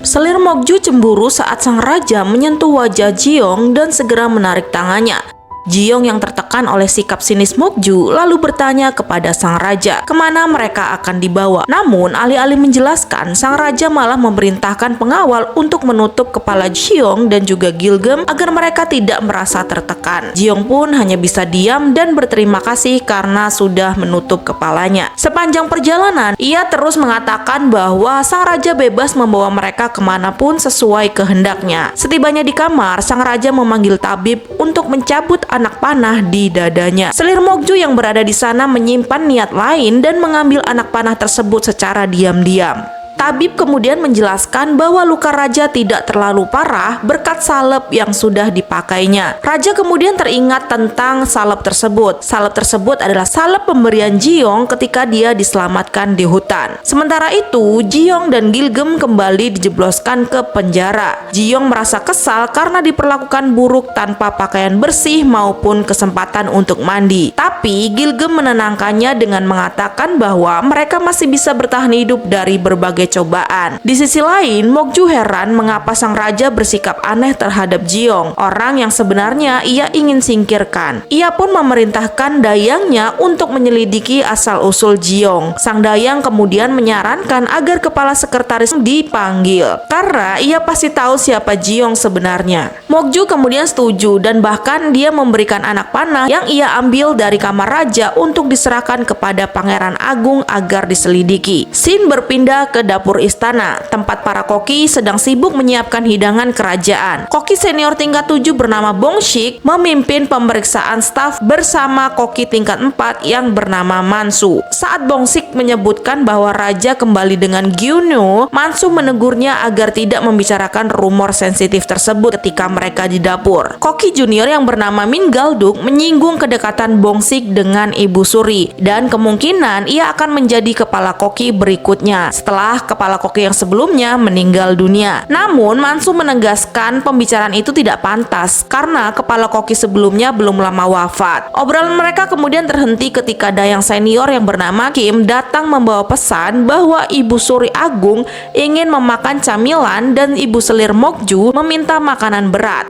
Selir Mokju cemburu saat sang raja menyentuh wajah Jeong dan segera menarik tangannya. Jeong yang tertekan oleh sikap sinis Mokju lalu bertanya kepada sang raja kemana mereka akan dibawa. Namun alih-alih menjelaskan, sang raja malah memerintahkan pengawal untuk menutup kepala Jeong dan juga Gilgem agar mereka tidak merasa tertekan. Jeong pun hanya bisa diam dan berterima kasih karena sudah menutup kepalanya. Sepanjang perjalanan, ia terus mengatakan bahwa sang raja bebas membawa mereka kemanapun sesuai kehendaknya. Setibanya di kamar, sang raja memanggil tabib untuk mencabut anak panah di dadanya. Selir Mokju yang berada di sana menyimpan niat lain dan mengambil anak panah tersebut secara diam-diam. Tabib kemudian menjelaskan bahwa luka raja tidak terlalu parah berkat salep yang sudah dipakainya. Raja kemudian teringat tentang salep tersebut. Salep tersebut adalah salep pemberian Jeong ketika dia diselamatkan di hutan. Sementara itu, Jeong dan Gilgem kembali dijebloskan ke penjara. Jeong merasa kesal karena diperlakukan buruk tanpa pakaian bersih maupun kesempatan untuk mandi. Tapi Gilgem menenangkannya dengan mengatakan bahwa mereka masih bisa bertahan hidup dari berbagai cobaan. Di sisi lain, Mokju heran mengapa sang raja bersikap aneh terhadap Jeong, orang yang sebenarnya ia ingin singkirkan. Ia pun memerintahkan dayangnya untuk menyelidiki asal-usul Jeong. Sang dayang kemudian menyarankan agar kepala sekretaris dipanggil, karena ia pasti tahu siapa Jeong sebenarnya. Mokju kemudian setuju dan bahkan dia memberikan anak panah yang ia ambil dari kamar raja untuk diserahkan kepada Pangeran Agung agar diselidiki. Scene berpindah ke dapur istana, tempat para koki sedang sibuk menyiapkan hidangan kerajaan. Koki senior tingkat 7 bernama Bong Shik memimpin pemeriksaan staf bersama koki tingkat 4 yang bernama Mansu. Saat Bong Shik menyebutkan bahwa raja kembali dengan Gyunwoo, Mansu menegurnya agar tidak membicarakan rumor sensitif tersebut ketika mereka di dapur. Koki junior yang bernama Min Galduk menyinggung kedekatan Bong Shik dengan Ibu Suri dan kemungkinan ia akan menjadi kepala koki berikutnya setelah kepala koki yang sebelumnya meninggal dunia. Namun Mansu menegaskan pembicaraan itu tidak pantas karena kepala koki sebelumnya belum lama wafat. Obrolan mereka kemudian terhenti ketika dayang senior yang bernama Kim datang membawa pesan bahwa Ibu Suri Agung ingin memakan camilan dan Ibu Selir Mokju meminta makanan berat.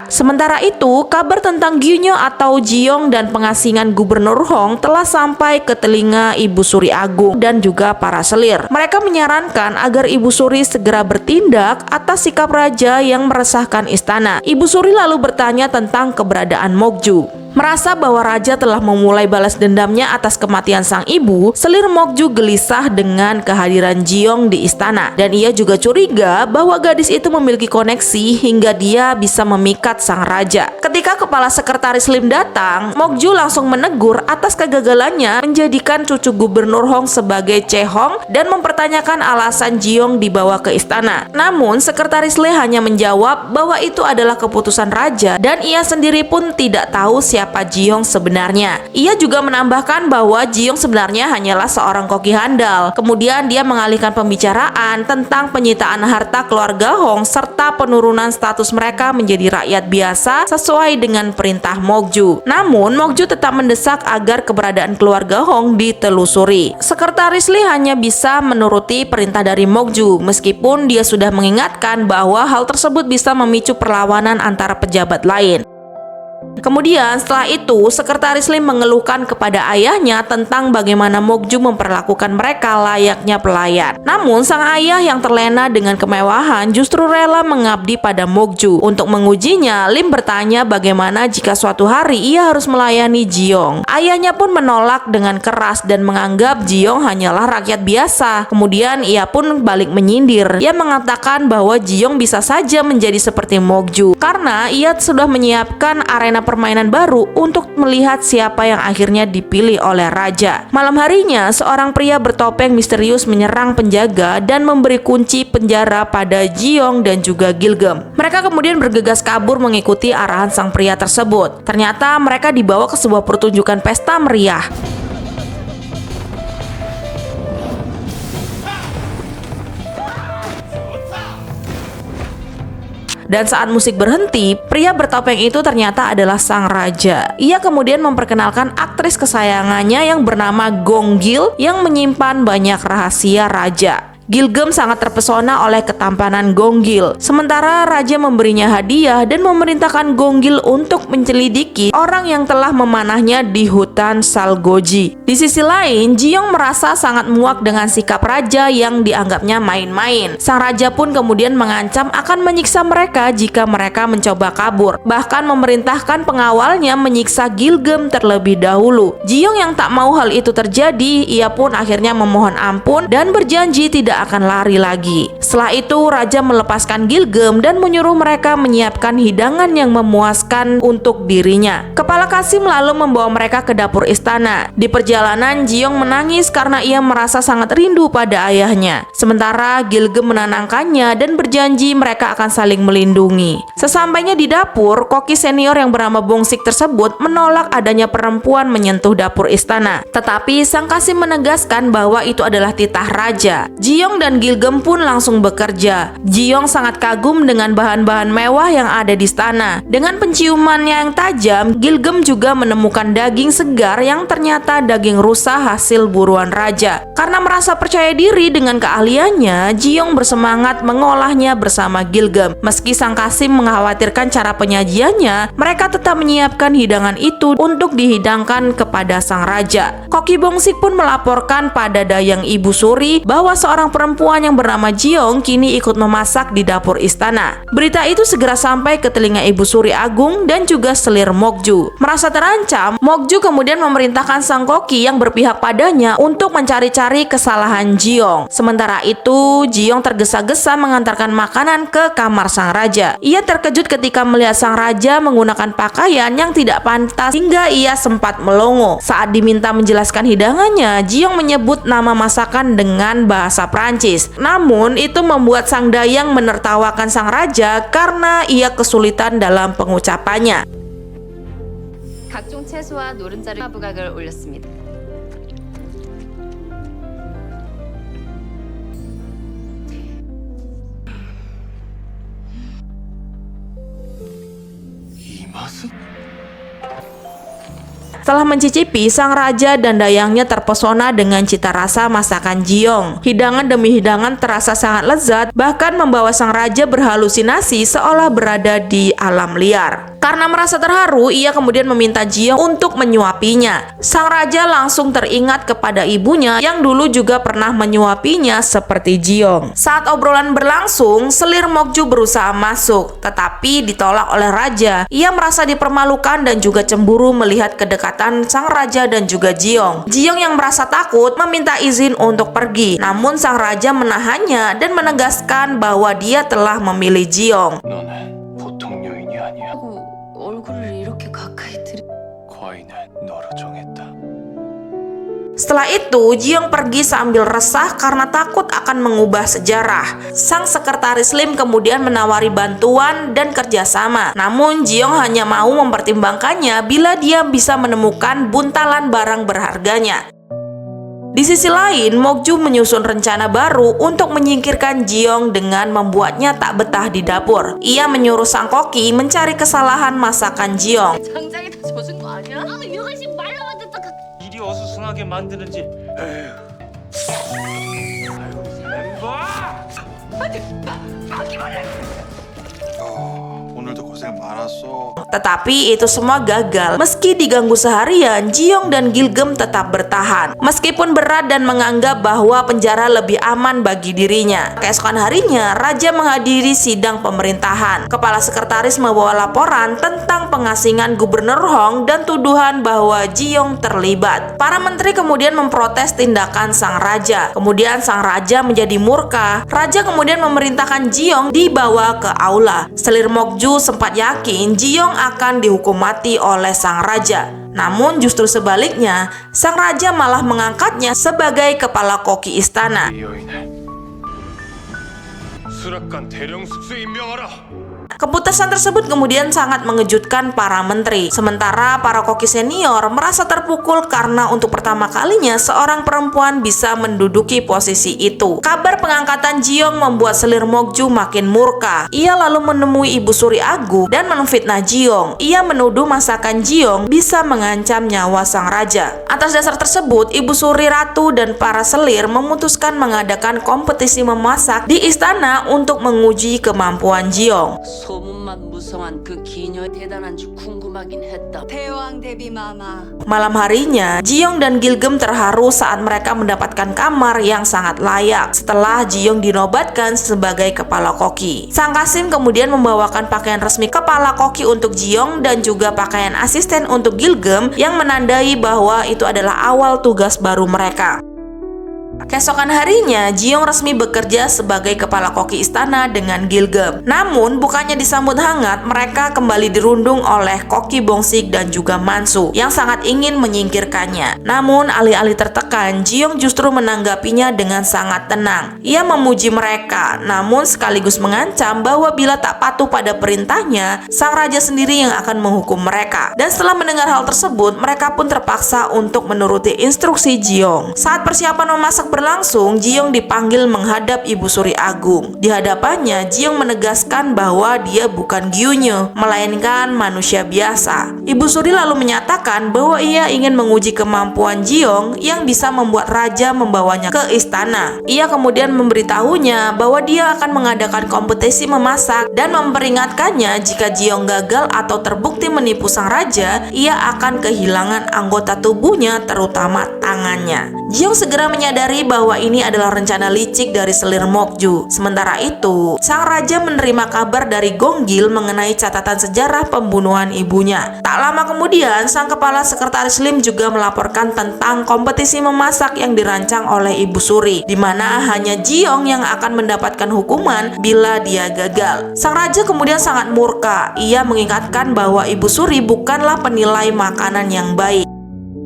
Sementara itu, kabar tentang Gyunwoo atau Jeong dan pengasingan Gubernur Hong telah sampai ke telinga Ibu Suri Agung dan juga para selir. Mereka menyarankan agar Ibu Suri segera bertindak atas sikap raja yang meresahkan istana. Ibu Suri lalu bertanya tentang keberadaan Mokju. Merasa bahwa raja telah memulai balas dendamnya atas kematian sang ibu, Selir Mokju gelisah dengan kehadiran Jeong di istana. Dan ia juga curiga bahwa gadis itu memiliki koneksi hingga dia bisa memikat sang raja. Ketika kepala sekretaris Lim datang, Mokju langsung menegur atas kegagalannya menjadikan cucu Gubernur Hong sebagai Chehong dan mempertanyakan alasan Jeong dibawa ke istana. Namun, sekretaris Lee hanya menjawab bahwa itu adalah keputusan raja dan ia sendiri pun tidak tahu siapa Jeong sebenarnya. Ia juga menambahkan bahwa Jeong sebenarnya hanyalah seorang koki handal. Kemudian dia mengalihkan pembicaraan tentang penyitaan harta keluarga Hong serta penurunan status mereka menjadi rakyat biasa sesuai dengan perintah Mokju. Namun Mokju tetap mendesak agar keberadaan keluarga Hong ditelusuri. Sekretaris Lee hanya bisa menuruti perintah dari Mokju meskipun dia sudah mengingatkan bahwa hal tersebut bisa memicu perlawanan antara pejabat lain. Kemudian setelah itu, sekretaris Lim mengeluhkan kepada ayahnya tentang bagaimana Mokju memperlakukan mereka layaknya pelayan. Namun sang ayah yang terlena dengan kemewahan justru rela mengabdi pada Mokju. Untuk mengujinya, Lim bertanya bagaimana jika suatu hari ia harus melayani Jeong. Ayahnya pun menolak dengan keras dan menganggap Jeong hanyalah rakyat biasa. Kemudian ia pun balik menyindir. Ia mengatakan bahwa Jeong bisa saja menjadi seperti Mokju karena ia sudah menyiapkan arena permainan baru untuk melihat siapa yang akhirnya dipilih oleh raja. Malam harinya, seorang pria bertopeng misterius menyerang penjaga dan memberi kunci penjara pada Jeong dan juga Gilgem. Mereka kemudian bergegas kabur mengikuti arahan sang pria tersebut. Ternyata mereka dibawa ke sebuah pertunjukan pesta meriah. Dan saat musik berhenti, pria bertopeng itu ternyata adalah sang raja. Ia kemudian memperkenalkan aktris kesayangannya yang bernama Gong Gil yang menyimpan banyak rahasia raja. Gilgem sangat terpesona oleh ketampanan Gonggil. Sementara raja memberinya hadiah dan memerintahkan Gonggil untuk menyelidiki orang yang telah memanahnya di hutan Salgoji. Di sisi lain, Jiyong merasa sangat muak dengan sikap raja yang dianggapnya main-main. Sang raja pun kemudian mengancam akan menyiksa mereka jika mereka mencoba kabur. Bahkan memerintahkan pengawalnya menyiksa Gilgem terlebih dahulu. Jiyong yang tak mau hal itu terjadi, ia pun akhirnya memohon ampun dan berjanji tidak akan lari lagi. Setelah itu, raja melepaskan Gilgem dan menyuruh mereka menyiapkan hidangan yang memuaskan untuk dirinya. Kepala Qasim lalu membawa mereka ke dapur istana. Di perjalanan, Jiyong menangis karena ia merasa sangat rindu pada ayahnya. Sementara Gilgem menenangkannya dan berjanji mereka akan saling melindungi. Sesampainya di dapur, koki senior yang bernama Bongsik tersebut menolak adanya perempuan menyentuh dapur istana. Tetapi sang Qasim menegaskan bahwa itu adalah titah raja. Jiyong dan Gilgem pun langsung bekerja. Jiyong sangat kagum dengan bahan-bahan mewah yang ada di istana. Dengan penciumannya yang tajam, Gilgem juga menemukan daging segar yang ternyata daging rusa hasil buruan raja. Karena merasa percaya diri dengan keahliannya, Jiyong bersemangat mengolahnya bersama Gilgem. Meski sang Qasim mengkhawatirkan cara penyajiannya, mereka tetap menyiapkan hidangan itu untuk dihidangkan kepada sang raja. Koki Bongsik pun melaporkan pada Dayang Ibu Suri bahwa seorang perempuan yang bernama Jiyong kini ikut memasak di dapur istana. Berita itu segera sampai ke telinga Ibu Suri Agung dan juga selir Mokju. Merasa terancam, Mokju kemudian memerintahkan sang koki yang berpihak padanya untuk mencari-cari kesalahan Jiyong. Sementara itu, Jiyong tergesa-gesa mengantarkan makanan ke kamar sang raja. Ia terkejut ketika melihat sang raja menggunakan pakaian yang tidak pantas hingga ia sempat melongo. Saat diminta menjelaskan hidangannya, Jiyong menyebut nama masakan dengan bahasa Prancis. Namun, itu membuat sang dayang menertawakan sang raja karena ia kesulitan dalam pengucapannya. 각종 채소와 노른자를 부각을 올렸습니다. 이 맛은? Setelah mencicipi, sang raja dan dayangnya terpesona dengan cita rasa masakan Jiyong. Hidangan demi hidangan terasa sangat lezat, bahkan membawa sang raja berhalusinasi seolah berada di alam liar. Karena merasa terharu, ia kemudian meminta Jiyong untuk menyuapinya. Sang raja langsung teringat kepada ibunya yang dulu juga pernah menyuapinya seperti Jiyong. Saat obrolan berlangsung, selir Mokju berusaha masuk, tetapi ditolak oleh raja. Ia merasa dipermalukan dan juga cemburu melihat kedekatan sang raja dan juga Jiyong. Jiyong yang merasa takut meminta izin untuk pergi, namun sang raja menahannya dan menegaskan bahwa dia telah memilih Jiyong. 너는 보통 여인이 아니야. 얼굴을 이렇게 가까이 들이... 과인은 너로 정했다. Setelah itu, Jiyong pergi sambil resah karena takut akan mengubah sejarah. Sang sekretaris Lim kemudian menawari bantuan dan kerjasama. Namun, Jiyong hanya mau mempertimbangkannya bila dia bisa menemukan buntalan barang berharganya. Di sisi lain, Mokju menyusun rencana baru untuk menyingkirkan Jiyong dengan membuatnya tak betah di dapur. Ia menyuruh sang koki mencari kesalahan masakan Jiyong. 장장이 다 젖은 거 아니야? 이것이 말로만 듣다 일이 어수선하게 만드는지. 에휴. 아유, 멤버! 오늘도 고생 많았어. Tetapi itu semua gagal. Meski diganggu seharian, Jiyong dan Gilgem tetap bertahan. Meskipun berat dan menganggap bahwa penjara lebih aman bagi dirinya. Keesokan harinya, raja menghadiri sidang pemerintahan. Kepala sekretaris membawa laporan tentang pengasingan Gubernur Hong dan tuduhan bahwa Jiyong terlibat. Para menteri kemudian memprotes tindakan sang raja. Kemudian sang raja menjadi murka. Raja kemudian memerintahkan Jiyong dibawa ke aula. Selir Mokju sempat yakin Jiyong akan dihukum mati oleh sang raja. Namun justru sebaliknya, sang raja malah mengangkatnya sebagai kepala koki istana. 이 여인을 수락관 대령 숙소 임명하라. Keputusan tersebut kemudian sangat mengejutkan para menteri. Sementara para koki senior merasa terpukul karena untuk pertama kalinya seorang perempuan bisa menduduki posisi itu. Kabar pengangkatan Jiong membuat selir Mokju makin murka. Ia lalu menemui Ibu Suri Agung dan menfitnah Jiong. Ia menuduh masakan Jiong bisa mengancam nyawa sang raja. Atas dasar tersebut, Ibu Suri Ratu dan para selir memutuskan mengadakan kompetisi memasak di istana untuk menguji kemampuan Jiong. 소문만 무성한 그 기녀의 대단한지 궁금하긴 했다. 대왕 대비 마마. Malam harinya, Jiong dan Gilgem terharu saat mereka mendapatkan kamar yang sangat layak setelah Jiong dinobatkan sebagai kepala koki. Sang Kasim kemudian membawakan pakaian resmi kepala koki untuk Jiong dan juga pakaian asisten untuk Gilgem yang menandai bahwa itu adalah awal tugas baru mereka. Keesokan harinya, Jiong resmi bekerja sebagai kepala koki istana dengan Gilgem. Namun, bukannya disambut hangat, mereka kembali dirundung oleh koki Bongsik dan juga Mansu yang sangat ingin menyingkirkannya. Namun, alih-alih tertekan, Jiong justru menanggapinya dengan sangat tenang. Ia memuji mereka, namun sekaligus mengancam bahwa bila tak patuh pada perintahnya, sang raja sendiri yang akan menghukum mereka. Dan setelah mendengar hal tersebut, mereka pun terpaksa untuk menuruti instruksi Jiong. Saat persiapan memasak berlangsung, Jiong dipanggil menghadap Ibu Suri Agung. Di hadapannya, Jiong menegaskan bahwa dia bukan Gyunye, melainkan manusia biasa. Ibu Suri lalu menyatakan bahwa ia ingin menguji kemampuan Jiong yang bisa membuat raja membawanya ke istana. Ia kemudian memberitahunya bahwa dia akan mengadakan kompetisi memasak dan memperingatkannya jika Jiong gagal atau terbukti menipu sang raja, ia akan kehilangan anggota tubuhnya, terutama tangannya. Jiong segera menyadari bahwa ini adalah rencana licik dari selir Mokju. Sementara itu, sang raja menerima kabar dari Gonggil mengenai catatan sejarah pembunuhan ibunya. Tak lama kemudian, sang kepala sekretaris Lim juga melaporkan tentang kompetisi memasak yang dirancang oleh Ibu Suri, di mana hanya Jiong yang akan mendapatkan hukuman bila dia gagal. Sang raja kemudian sangat murka. Ia mengingatkan bahwa Ibu Suri bukanlah penilai makanan yang baik.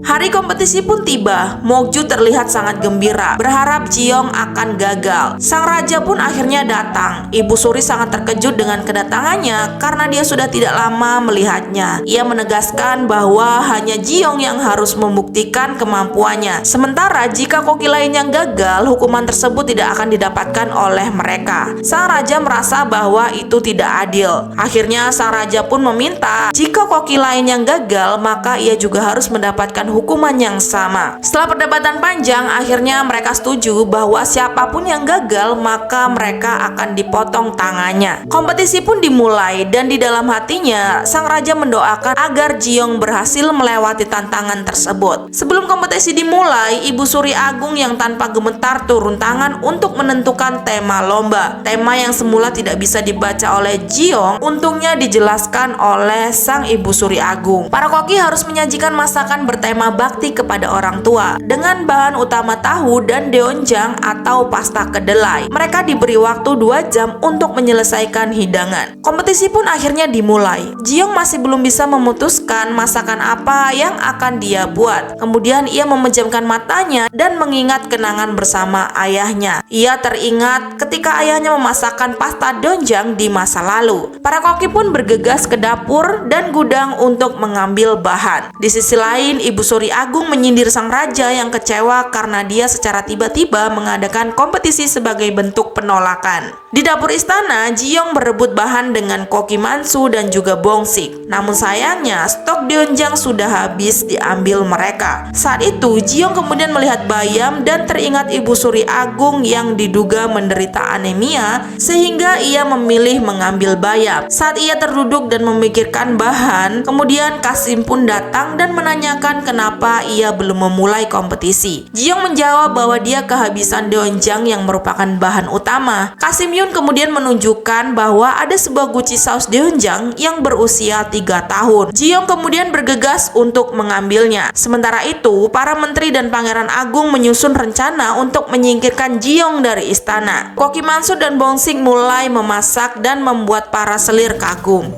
Hari kompetisi pun tiba. Mokju terlihat sangat gembira, berharap Jiong akan gagal. Sang raja pun akhirnya datang. Ibu Suri sangat terkejut dengan kedatangannya karena dia sudah tidak lama melihatnya. Ia menegaskan bahwa hanya Jiong yang harus membuktikan kemampuannya. Sementara jika koki lain yang gagal, hukuman tersebut tidak akan didapatkan oleh mereka. Sang raja merasa bahwa itu tidak adil. Akhirnya sang raja pun meminta jika koki lain yang gagal, maka ia juga harus mendapatkan hukuman yang sama. Setelah perdebatan panjang, akhirnya mereka setuju bahwa siapapun yang gagal maka mereka akan dipotong tangannya. Kompetisi pun dimulai dan di dalam hatinya sang raja mendoakan agar Jiong berhasil melewati tantangan tersebut. Sebelum kompetisi dimulai, Ibu Suri Agung yang tanpa gemetar turun tangan untuk menentukan tema lomba. Tema yang semula tidak bisa dibaca oleh Jiong untungnya dijelaskan oleh sang Ibu Suri Agung. Para koki harus menyajikan masakan bertema bakti kepada orang tua dengan bahan utama tahu dan deonjang atau pasta kedelai. Mereka diberi waktu 2 jam untuk menyelesaikan hidangan. Kompetisi pun akhirnya dimulai. Jiong masih belum bisa memutuskan masakan apa yang akan dia buat. Kemudian ia memejamkan matanya dan mengingat kenangan bersama ayahnya. Ia teringat ketika ayahnya memasakkan pasta deonjang di masa lalu. Para koki pun bergegas ke dapur dan gudang untuk mengambil bahan. Di sisi lain, Ibu Suri Agung menyindir sang raja yang kecewa karena dia secara tiba-tiba mengadakan kompetisi sebagai bentuk penolakan. Di dapur istana, Jiong berebut bahan dengan koki Mansu dan juga Bongsik. Namun sayangnya, stok deonjang sudah habis diambil mereka. Saat itu, Jiong kemudian melihat bayam dan teringat Ibu Suri Agung yang diduga menderita anemia, sehingga ia memilih mengambil bayam. Saat ia terduduk dan memikirkan bahan, kemudian Kasim pun datang dan menanyakan kenapa ia belum memulai kompetisi. Jiong menjawab bahwa dia kehabisan deonjang yang merupakan bahan utama. Kasim Yun kemudian menunjukkan bahwa ada sebuah guci saus deonjang yang berusia 3 tahun. Jiong kemudian bergegas untuk mengambilnya. Sementara itu, para menteri dan pangeran agung menyusun rencana untuk menyingkirkan Jiong dari istana. Koki Mansu dan Bongsik mulai memasak dan membuat para selir kagum.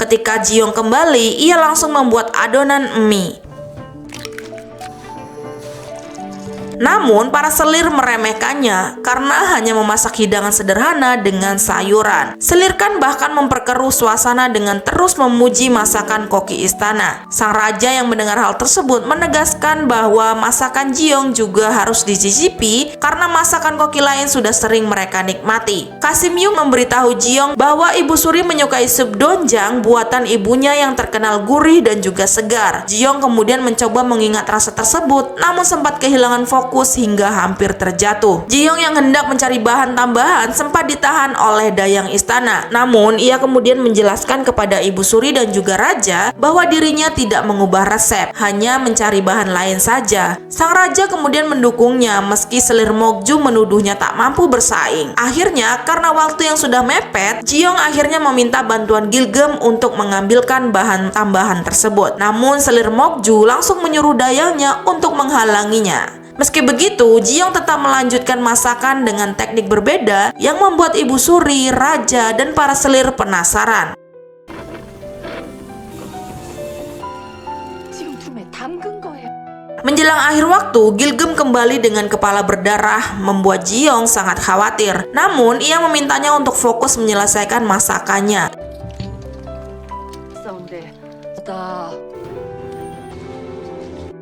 Ketika Jiong kembali, ia langsung membuat adonan mie. Namun para selir meremehkannya karena hanya memasak hidangan sederhana dengan sayuran. Selir kan bahkan memperkeruh suasana dengan terus memuji masakan koki istana. Sang raja yang mendengar hal tersebut menegaskan bahwa masakan Jiong juga harus dicicipi karena masakan koki lain sudah sering mereka nikmati. Kasim Yung memberitahu Jiong bahwa Ibu Suri menyukai sup doenjang buatan ibunya yang terkenal gurih dan juga segar. Jiong kemudian mencoba mengingat rasa tersebut, namun sempat kehilangan fokus hingga hampir terjatuh. Jiong yang hendak mencari bahan tambahan sempat ditahan oleh dayang istana. Namun ia kemudian menjelaskan kepada Ibu Suri dan juga raja bahwa dirinya tidak mengubah resep, hanya mencari bahan lain saja. Sang raja kemudian mendukungnya meski selir Mokju menuduhnya tak mampu bersaing. Akhirnya karena waktu yang sudah mepet, Jiong akhirnya meminta bantuan Gilgem untuk mengambilkan bahan tambahan tersebut. Namun selir Mokju langsung menyuruh dayangnya untuk menghalanginya. Meski begitu, Jiong tetap melanjutkan masakan dengan teknik berbeda yang membuat Ibu Suri, raja, dan para selir penasaran. 지금 품에 담근 거예요. Menjelang akhir waktu, Gilgem kembali dengan kepala berdarah membuat Jiong sangat khawatir. Namun, ia memintanya untuk fokus menyelesaikan masakannya.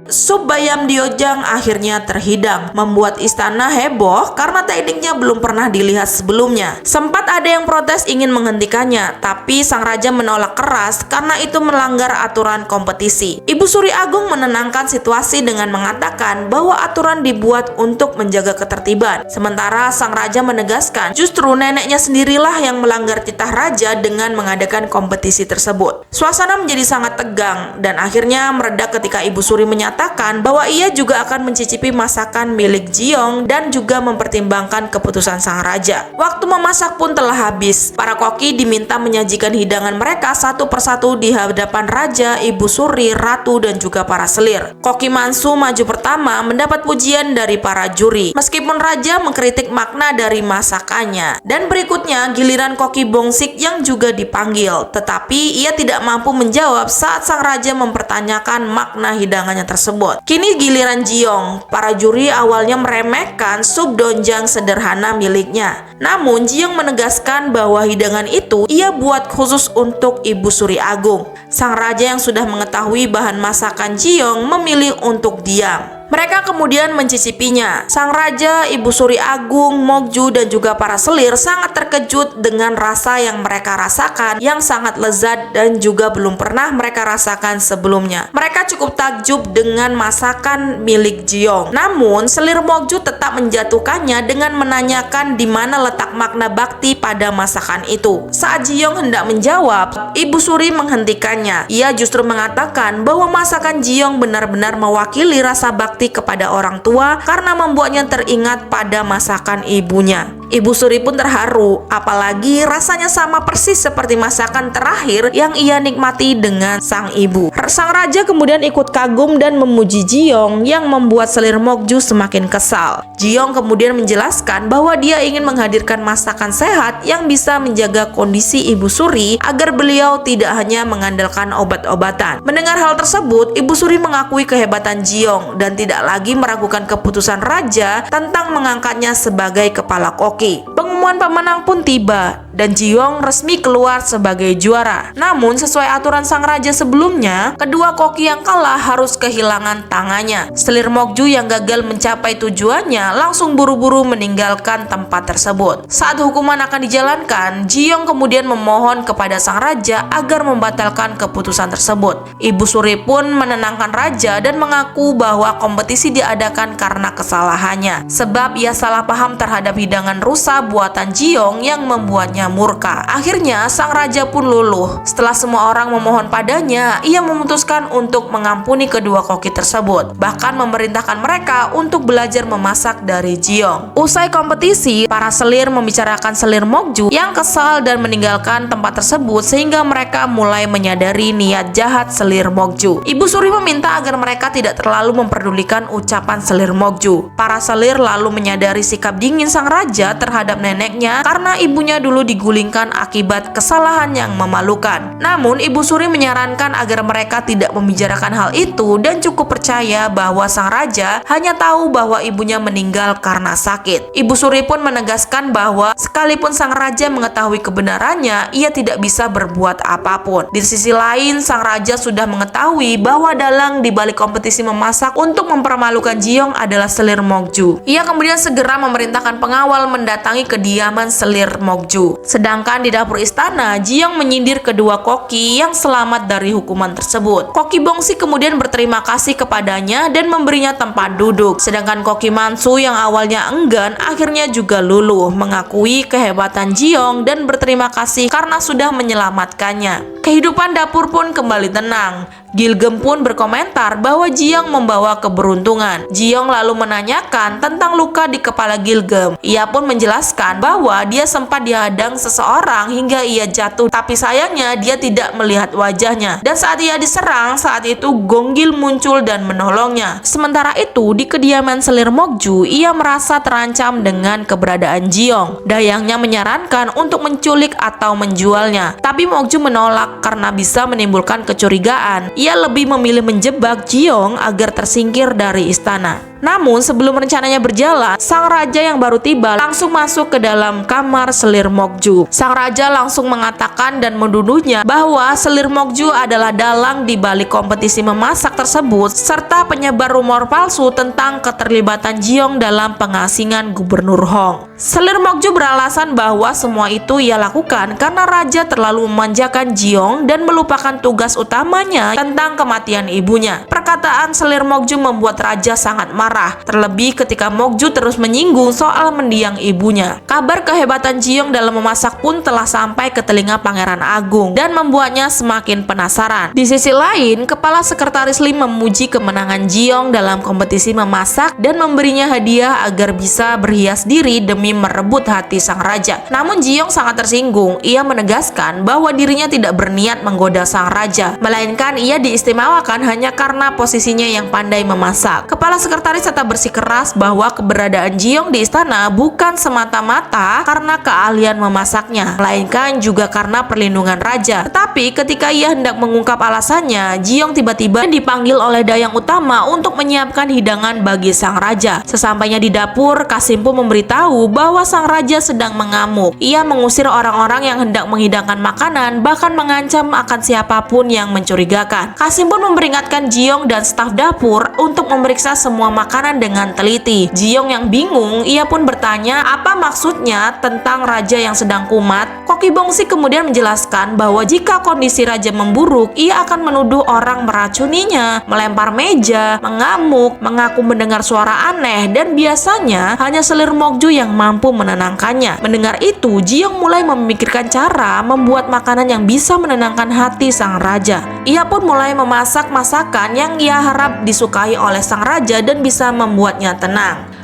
Sup bayam diojang akhirnya terhidang, membuat istana heboh karena tekniknya belum pernah dilihat sebelumnya. Sempat ada yang protes ingin menghentikannya, tapi sang raja menolak keras karena itu melanggar aturan kompetisi. Ibu Suri Agung menenangkan situasi dengan mengatakan bahwa aturan dibuat untuk menjaga ketertiban. Sementara sang raja menegaskan justru neneknya sendirilah yang melanggar titah raja dengan mengadakan kompetisi tersebut. Suasana menjadi sangat tegang dan akhirnya mereda ketika Ibu Suri menyatakan bahwa ia juga akan mencicipi masakan milik Jiong dan juga mempertimbangkan keputusan sang raja. Waktu memasak pun telah habis. Para koki diminta menyajikan hidangan mereka satu persatu di hadapan raja, Ibu Suri, ratu, dan juga para selir. Koki Mansu maju pertama mendapat pujian dari para juri. Meskipun raja mengkritik makna dari masakannya. Dan berikutnya giliran koki Bongsik yang juga dipanggil. Tetapi ia tidak mampu menjawab saat sang raja mempertanyakan makna hidangannya tersebut. Kini giliran Jiong. Para juri awalnya meremehkan sup doenjang sederhana miliknya. Namun Jiong menegaskan bahwa hidangan itu ia buat khusus untuk Ibu Suri Agung. Sang raja yang sudah mengetahui bahan masakan Jiong memilih untuk diam. Mereka kemudian mencicipinya. Sang raja, Ibu Suri Agung, Mokju, dan juga para selir sangat terkejut dengan rasa yang mereka rasakan yang sangat lezat dan juga belum pernah mereka rasakan sebelumnya. Mereka cukup takjub dengan masakan milik Jiong. Namun, selir Mokju tetap menjatuhkannya dengan menanyakan di mana letak makna bakti pada masakan itu. Saat Jiong hendak menjawab, Ibu Suri menghentikannya. Ia justru mengatakan bahwa masakan Jiong benar-benar mewakili rasa bakti kepada orang tua karena membuatnya teringat pada masakan ibunya. Ibu Suri pun terharu, apalagi rasanya sama persis seperti masakan terakhir yang ia nikmati dengan sang ibu. Sang raja kemudian ikut kagum dan memuji Jiong yang membuat selir Mokju semakin kesal. Jiong kemudian menjelaskan bahwa dia ingin menghadirkan masakan sehat yang bisa menjaga kondisi Ibu Suri agar beliau tidak hanya mengandalkan obat-obatan. Mendengar hal tersebut, Ibu Suri mengakui kehebatan Jiong dan tidak lagi meragukan keputusan raja tentang mengangkatnya sebagai kepala koki. Pengumuman pemenang pun tiba dan Jiong resmi keluar sebagai juara. Namun sesuai aturan sang raja sebelumnya, kedua koki yang kalah harus kehilangan tangannya. Selir Mokju yang gagal mencapai tujuannya langsung buru-buru meninggalkan tempat tersebut. Saat hukuman akan dijalankan, Jiong kemudian memohon kepada sang raja agar membatalkan keputusan tersebut. Ibu Suri pun menenangkan raja dan mengaku bahwa kompetisi diadakan karena kesalahannya, sebab ia salah paham terhadap hidangan rusa buatan Jiong yang membuatnya murka. Akhirnya sang raja pun luluh. Setelah semua orang memohon padanya, ia memutuskan untuk mengampuni kedua koki tersebut, bahkan memerintahkan mereka untuk belajar memasak dari Jiong. Usai kompetisi, para selir membicarakan selir Mokju yang kesal dan meninggalkan tempat tersebut sehingga mereka mulai menyadari niat jahat selir Mokju. Ibu Suri meminta agar mereka tidak terlalu memperdulikan ucapan selir Mokju. Para selir lalu menyadari sikap dingin sang raja terhadap neneknya karena ibunya dulu digulingkan akibat kesalahan yang memalukan. Namun Ibu Suri menyarankan agar mereka tidak membicarakan hal itu dan cukup percaya bahwa sang raja hanya tahu bahwa ibunya meninggal karena sakit. Ibu Suri pun menegaskan bahwa sekalipun sang raja mengetahui kebenarannya, ia tidak bisa berbuat apapun. Di sisi lain, sang raja sudah mengetahui bahwa dalang di balik kompetisi memasak untuk mempermalukan Ji-young adalah selir Mokju. Ia kemudian segera memerintahkan pengawal mendatangi kediaman selir Mokju. Sedangkan di dapur istana, Ji-young menyindir kedua koki yang selamat dari hukuman tersebut. Koki Bongsi kemudian berterima kasih kepadanya dan memberinya tempat duduk. Sedangkan koki Mansu yang awalnya enggan akhirnya juga luluh, mengakui kehebatan Ji-young dan berterima kasih karena sudah menyelamatkannya. Kehidupan dapur pun kembali tenang. Gilgem pun berkomentar bahwa Ji-young membawa keberuntungan. Ji-young lalu menanyakan tentang luka di kepala Gilgem. Ia pun menjelaskan bahwa dia sempat dihadang seseorang hingga ia jatuh, tapi sayangnya dia tidak melihat wajahnya. Dan saat ia diserang, saat itu Gonggil muncul dan menolongnya. Sementara itu, di kediaman selir Mokju, ia merasa terancam dengan keberadaan Ji-young. Dayangnya menyarankan untuk menculik atau menjualnya, tapi Mokju menolak karena bisa menimbulkan kecurigaan. Ia lebih memilih menjebak Ji-young agar tersingkir dari istana. Namun sebelum rencananya berjalan, sang raja yang baru tiba langsung masuk ke dalam kamar selir Mokju. Sang raja langsung mengatakan dan menuduhnya bahwa selir Mokju adalah dalang di balik kompetisi memasak tersebut serta penyebar rumor palsu tentang keterlibatan Ji-young dalam pengasingan Gubernur Hong. Selir Mokju beralasan bahwa semua itu ia lakukan karena raja terlalu memanjakan Ji-young dan melupakan tugas utamanya tentang kematian ibunya. Perkataan selir Mokju membuat raja sangat marah, terlebih ketika Mokju terus menyinggung soal mendiang ibunya. Kabar kehebatan Ji-young dalam memasak pun telah sampai ke telinga Pangeran Agung dan membuatnya semakin penasaran. Di sisi lain, Kepala Sekretaris Lim memuji kemenangan Ji-young dalam kompetisi memasak dan memberinya hadiah agar bisa berhias diri demi merebut hati sang raja. Namun Ji-young sangat tersinggung. Ia menegaskan bahwa dirinya tidak berniat menggoda sang raja, melainkan ia diistimewakan hanya karena posisinya yang pandai memasak. Kepala Sekretaris tetap bersikeras bahwa keberadaan Ji-young di istana bukan semata-mata karena keahlian memasaknya, melainkan juga karena perlindungan raja. Tetapi ketika ia hendak mengungkap alasannya, Ji-young tiba-tiba dipanggil oleh dayang utama untuk menyiapkan hidangan bagi sang raja. Sesampainya di dapur, Kasim pun memberitahu bahwa sang raja sedang mengamuk. Ia mengusir orang-orang yang hendak menghidangkan makanan, bahkan mengancam akan siapapun yang mencurigakan. Kasim pun memperingatkan Ji-young dan staf dapur untuk memeriksa semua makanan dengan teliti. Ji-young yang bingung, ia pun bertanya apa maksudnya tentang raja yang sedang kumat. Koki Bongsi kemudian menjelaskan bahwa jika kondisi raja memburuk, ia akan menuduh orang meracuninya, melempar meja, mengamuk, mengaku mendengar suara aneh, dan biasanya hanya selir Mokju yang mampu menenangkannya. Mendengar itu, Ji-young mulai memikirkan cara membuat makanan yang bisa menenangkan hati sang raja. Ia pun mulai memasak masakan yang ia harap disukai oleh sang raja dan bisa membuatnya tenang.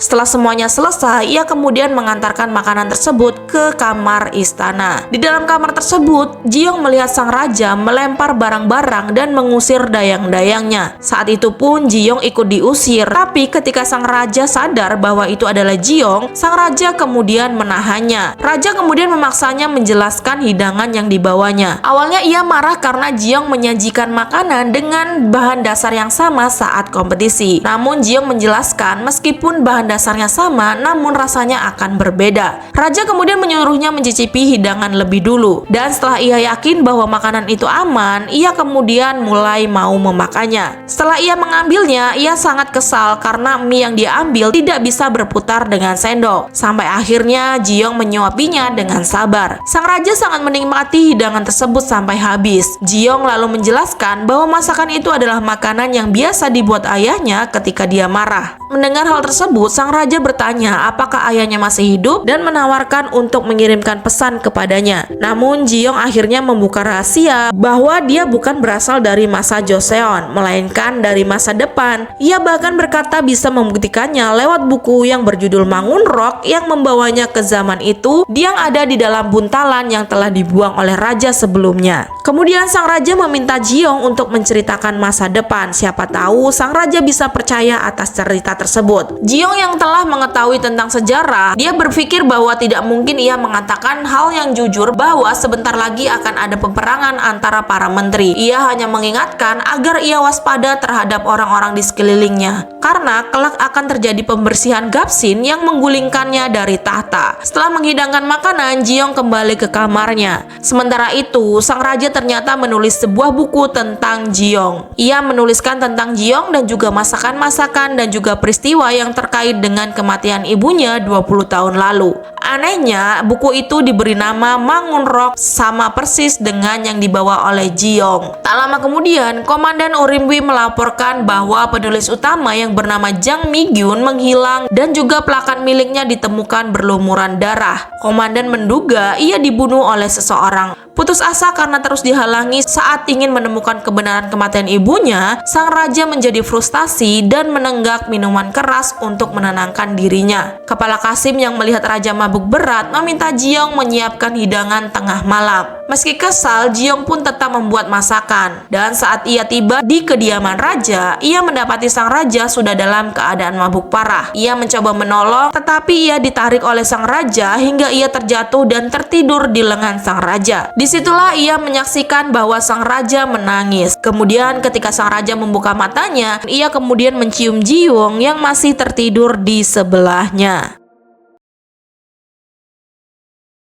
Setelah semuanya selesai, ia kemudian mengantarkan makanan tersebut ke kamar istana. Di dalam kamar tersebut, Ji-young melihat sang raja melempar barang-barang dan mengusir dayang-dayangnya. Saat itu pun Ji-young ikut diusir, tapi ketika sang raja sadar bahwa itu adalah Ji-young, sang raja kemudian menahannya. Raja kemudian memaksanya menjelaskan hidangan yang dibawanya. Awalnya ia marah karena Ji-young menyajikan makanan dengan bahan dasar yang sama saat kompetisi. Namun Ji-young menjelaskan meskipun bahan dasarnya sama, namun rasanya akan berbeda. Raja kemudian menyuruhnya mencicipi hidangan lebih dulu, dan setelah ia yakin bahwa makanan itu aman, ia kemudian mulai mau memakannya. Setelah ia mengambilnya, ia sangat kesal karena mie yang dia ambil tidak bisa berputar dengan sendok. Sampai akhirnya Ji-young menyuapinya dengan sabar. Sang raja sangat menikmati hidangan tersebut sampai habis. Ji-young lalu menjelaskan bahwa masakan itu adalah makanan yang biasa dibuat ayahnya ketika dia marah. Mendengar hal tersebut, sang sang raja bertanya apakah ayahnya masih hidup dan menawarkan untuk mengirimkan pesan kepadanya. Namun Ji-young akhirnya membuka rahasia bahwa dia bukan berasal dari masa Joseon, melainkan dari masa depan. Ia bahkan berkata bisa membuktikannya lewat buku yang berjudul Mangun Rock yang membawanya ke zaman itu yang ada di dalam buntalan yang telah dibuang oleh raja sebelumnya. Kemudian sang raja meminta Ji-young untuk menceritakan masa depan. Siapa tahu sang raja bisa percaya atas cerita tersebut. Ji-young yang telah mengetahui tentang sejarah, dia berpikir bahwa tidak mungkin ia mengatakan hal yang jujur bahwa sebentar lagi akan ada peperangan antara para menteri. Ia hanya mengingatkan agar ia waspada terhadap orang-orang di sekelilingnya, karena kelak akan terjadi pembersihan Gapsin yang menggulingkannya dari tahta. Setelah menghidangkan makanan, Ji-young kembali ke kamarnya. Sementara itu, sang raja ternyata menulis sebuah buku tentang Ji-young. Ia menuliskan tentang Ji-young dan juga masakan-masakan dan juga peristiwa yang terkait dengan kematian ibunya 20 tahun lalu. Anehnya, buku itu diberi nama Mangun Rock sama persis dengan yang dibawa oleh Ji-young. Tak lama kemudian, Komandan Urimwi melaporkan bahwa penulis utama yang bernama Jang Mi-gyun menghilang dan juga plakat miliknya ditemukan berlumuran darah. Komandan menduga ia dibunuh oleh seseorang. Putus asa karena terus dihalangi saat ingin menemukan kebenaran kematian ibunya, sang raja menjadi frustasi dan menenggak minuman keras untuk menenangkan dirinya. Kepala Kasim yang melihat raja mabuk berat meminta Ji-young menyiapkan hidangan tengah malam. Meski kesal, Ji-young pun tetap membuat masakan. Dan saat ia tiba di kediaman raja, ia mendapati sang raja sudah dalam keadaan mabuk parah. Ia mencoba menolong, tetapi ia ditarik oleh sang raja hingga ia terjatuh dan tertidur di lengan sang raja. Disitulah ia menyaksikan bahwa sang raja menangis. Kemudian ketika sang raja membuka matanya, ia kemudian mencium Ji-young yang masih tertidur di sebelahnya.